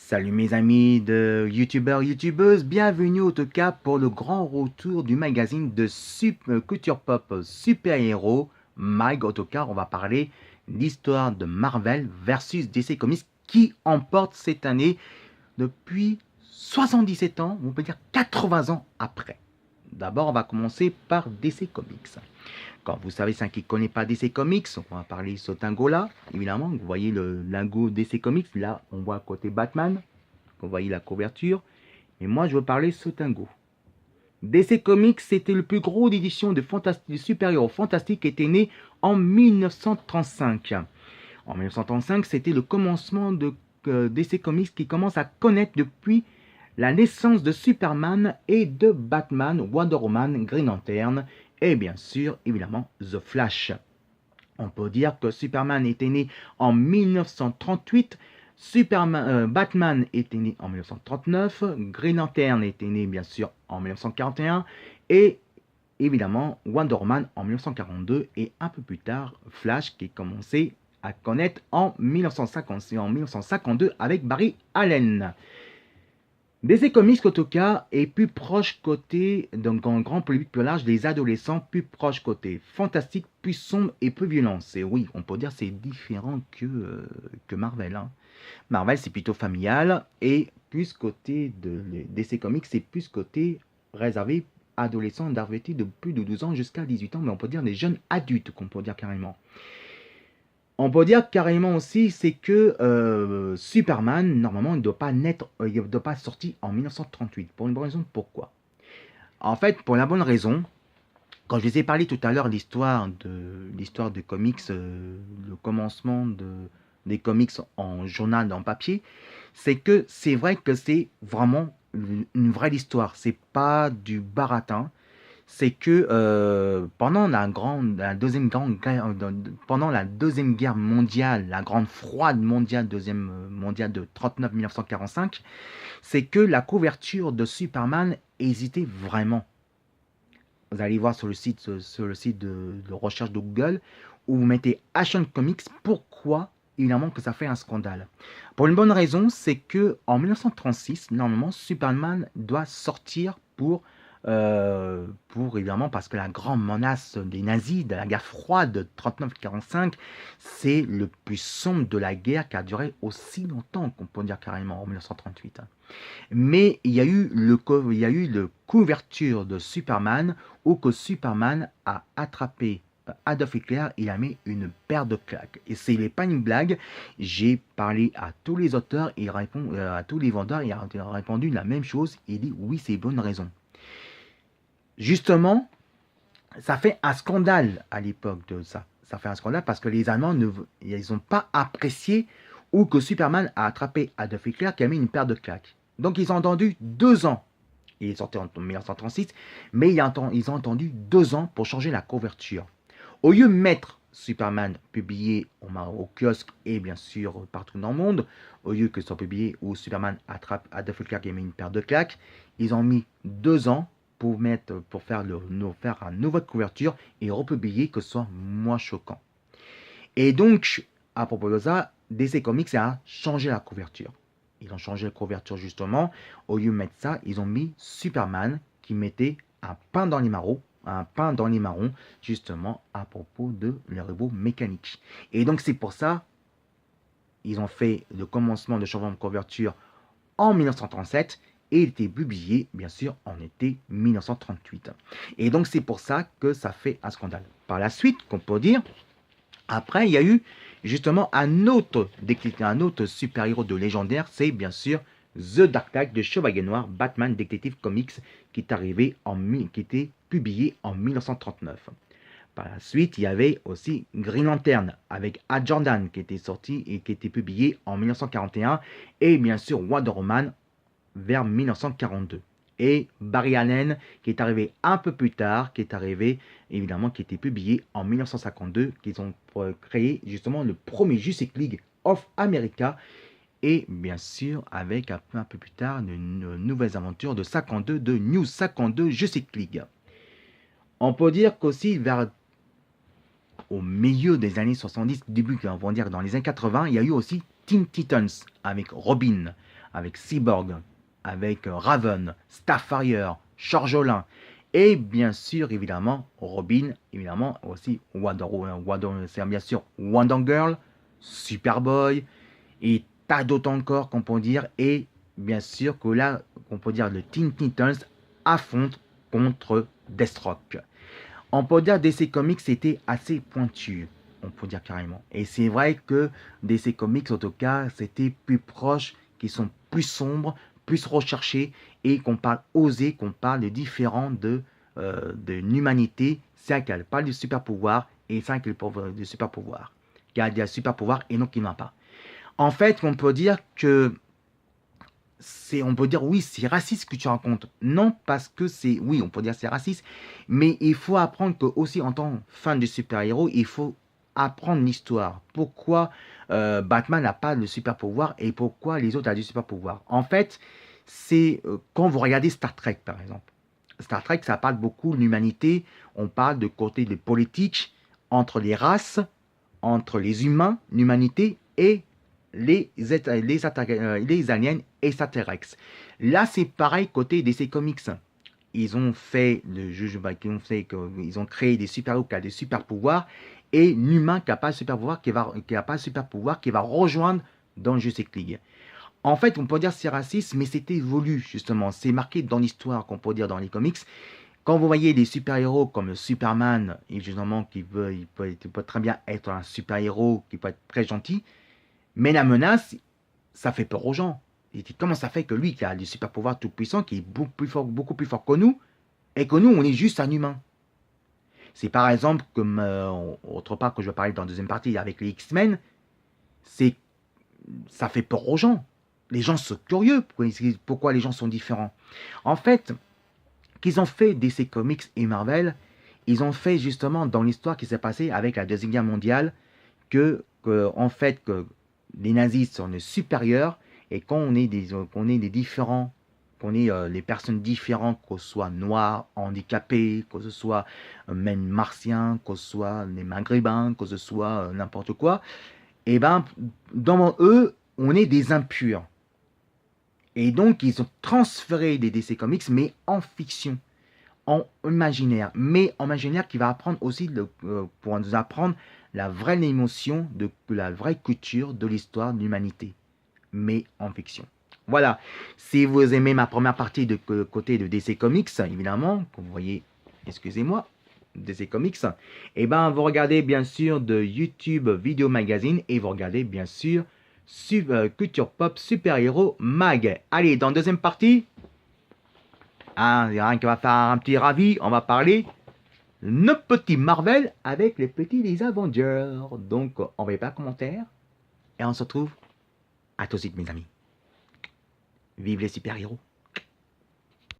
Salut mes amis de youtubeurs, youtubeuses, bienvenue au cas pour le grand retour du magazine de culture pop super-héros Mag Autocar. On va parler l'histoire de Marvel versus DC Comics qui emporte cette année depuis 77 ans, on peut dire 80 ans après. D'abord, on va commencer par DC Comics. Quand vous savez, c'est un qui ne connaît pas DC Comics, on va parler Sotingo évidemment. Vous voyez le lingot DC Comics, là on voit à côté Batman, vous voyez la couverture. Et moi je veux parler Sotingo. DC Comics, c'était le plus gros d'édition de super-héros fantastiques qui était né en 1935. En 1935, c'était le commencement de DC Comics qui commence à connaître depuis la naissance de Superman et de Batman, Wonder Woman, Green Lantern et bien sûr, évidemment, The Flash. On peut dire que Superman était né en 1938, Batman était né en 1939, Green Lantern était né bien sûr en 1941 et évidemment Wonder Woman en 1942 et un peu plus tard Flash qui commençait à connaître en 1956 en 1952 avec Barry Allen. DC Comics, en tout cas, est plus proche côté, donc en grand public plus large, des adolescents, plus proche côté fantastique, plus sombre et plus violent. C'est oui, on peut dire c'est différent que Marvel. Hein. Marvel, c'est plutôt familial, et plus côté de DC Comics, c'est plus côté réservé adolescents d'arvêtés de plus de 12 ans jusqu'à 18 ans, mais on peut dire des jeunes adultes, qu'on peut dire carrément. On peut dire carrément aussi, c'est que Superman, normalement, il ne doit pas naître, il ne doit pas sortir en 1938. Pour une bonne raison, pourquoi? En fait, pour la bonne raison, quand je vous ai parlé tout à l'heure de l'histoire des comics, le commencement des comics en journal, en papier, c'est que c'est vrai que c'est vraiment une vraie histoire. C'est pas du baratin. C'est que pendant pendant la deuxième guerre mondiale, la grande froide mondiale, deuxième mondiale de 39-1945, c'est que la couverture de Superman hésitait vraiment. Vous allez voir sur le site de recherche de Google où vous mettez Action Comics, pourquoi évidemment que ça fait un scandale. Pour une bonne raison, c'est que en 1936, normalement, Superman doit sortir pour évidemment, parce que la grande menace des nazis de la guerre froide de 39-45, c'est le plus sombre de la guerre qui a duré aussi longtemps qu'on peut dire carrément en 1938. Mais il y a eu le couverture de Superman où que Superman a attrapé Adolf Hitler, il a mis une paire de claques. Et ce n'est pas une blague, j'ai parlé à tous les auteurs, à tous les vendeurs, il a répondu la même chose, il dit oui, c'est bonne raison. Justement, ça fait un scandale à l'époque de ça. Ça fait un scandale parce que les Allemands ils n'ont pas apprécié où que Superman a attrapé Adolf Hitler qui a mis une paire de claques. Donc ils ont attendu 2 ans. Il est sorti en 1936, mais ils ont attendu 2 ans pour changer la couverture. Au lieu de mettre Superman publié au kiosque et bien sûr partout dans le monde, au lieu que ce soit publié où Superman attrape Adolf Hitler qui a mis une paire de claques, ils ont mis 2 ans pour faire une nouvelle couverture et republier que ce soit moins choquant. Et donc, à propos de ça, DC Comics a changé la couverture. Ils ont changé la couverture justement. Au lieu de mettre ça, ils ont mis Superman qui mettait un pain dans les marrons, justement à propos de les robots mécaniques. Et donc c'est pour ça, ils ont fait le commencement de changement de couverture en 1937 et il était publié, bien sûr, en été 1938. Et donc c'est pour ça que ça fait un scandale. Par la suite, qu'on peut dire, après, il y a eu justement un autre super-héros de légendaire, c'est bien sûr The Dark Knight de Chevalier Noir, Batman Detective Comics, qui qui était publié en 1939. Par la suite, il y avait aussi Green Lantern avec Ad Jordan qui était sorti et qui était publié en 1941 et bien sûr Wonder Woman vers 1942. Et Barry Allen qui est arrivé un peu plus tard, qui était publié en 1952, qu'ils ont créé justement le premier Justice League of America et bien sûr avec un peu plus tard une nouvelle aventure de 52 de New 52 Justice League. On peut dire qu'aussi au milieu des années 70, début, on va dire dans les années 80, il y a eu aussi Teen Titans avec Robin, avec Cyborg, avec Raven, Starfire, Charjolin, et bien sûr, évidemment, Robin, évidemment, aussi c'est bien sûr Wonder Girl, Superboy, et tas d'autres encore qu'on peut dire, et bien sûr que là, on peut dire le Teen Titans affronte contre Deathstroke. On peut dire DC Comics c'était assez pointu, on peut dire carrément. Et c'est vrai que DC Comics, en tout cas, c'était plus proche, qui sont plus sombres, plus recherchés, et qu'on parle osé, qu'on parle de différents de l'humanité, c'est qu'elle parle du super pouvoir, et c'est qu'elle parle du super pouvoir. Qui a des super pouvoirs et non qui n'en a pas. En fait, on peut dire que on peut dire oui, c'est raciste ce que tu racontes. Non, parce que c'est, oui, on peut dire c'est raciste, mais il faut apprendre que aussi en tant que fan de super-héros, il faut apprendre l'histoire. Pourquoi Batman n'a pas le super pouvoir et pourquoi les autres ont du super pouvoir. En fait, c'est quand vous regardez Star Trek par exemple. Star Trek, ça parle beaucoup de l'humanité. On parle de côté de politique entre les races, entre les humains, l'humanité et les aliens extraterrestres. Là, c'est pareil côté DC Comics. Ils ont fait le jugement, ils ont créé des super-héros qui ont des super-pouvoirs et l'humain qui n'a pas de super-pouvoir, qui n'a pas de super-pouvoir, qui va rejoindre dans Justice League. En fait, on peut dire que c'est raciste, mais c'était évolué justement. C'est marqué dans l'histoire, qu'on peut dire dans les comics. Quand vous voyez des super-héros comme Superman, justement, il peut très bien être un super-héros, qui peut être très gentil, mais la menace, ça fait peur aux gens. Et comment ça fait que lui, qui a des super-pouvoirs tout puissants, qui est beaucoup plus fort que nous, et que nous, on est juste un humain. C'est par exemple, comme autre part que je vais parler dans la deuxième partie avec les X-Men, ça fait peur aux gens. Les gens sont curieux. Pourquoi les gens sont différents? En fait, qu'ils ont fait DC Comics et Marvel, ils ont fait justement dans l'histoire qui s'est passée avec la Deuxième Guerre mondiale, en fait, que les nazis sont les supérieurs, et quand on est des différents, qu'on est les personnes différentes, que ce soit noirs, handicapés, que ce soit même martiens, que ce soit les maghrébins, que ce soit n'importe quoi, et ben, dans eux, on est des impurs. Et donc, ils ont transféré des DC Comics, mais en fiction, en imaginaire. Mais en imaginaire qui va apprendre aussi, pour nous apprendre la vraie émotion, la vraie culture de l'histoire de l'humanité. Mais en fiction. Voilà. Si vous aimez ma première partie de côté de DC Comics, évidemment, comme vous voyez, excusez-moi, DC Comics, et ben vous regardez bien sûr de YouTube Video Magazine et vous regardez bien sûr Culture Pop Super Héros Mag. Allez, dans la deuxième partie, il y a un qui va faire un petit ravi, on va parler de nos petits Marvel avec les petits Avengers. Donc, on va y faire un commentaire et on se retrouve à tout de suite, mes amis. Vive les super-héros!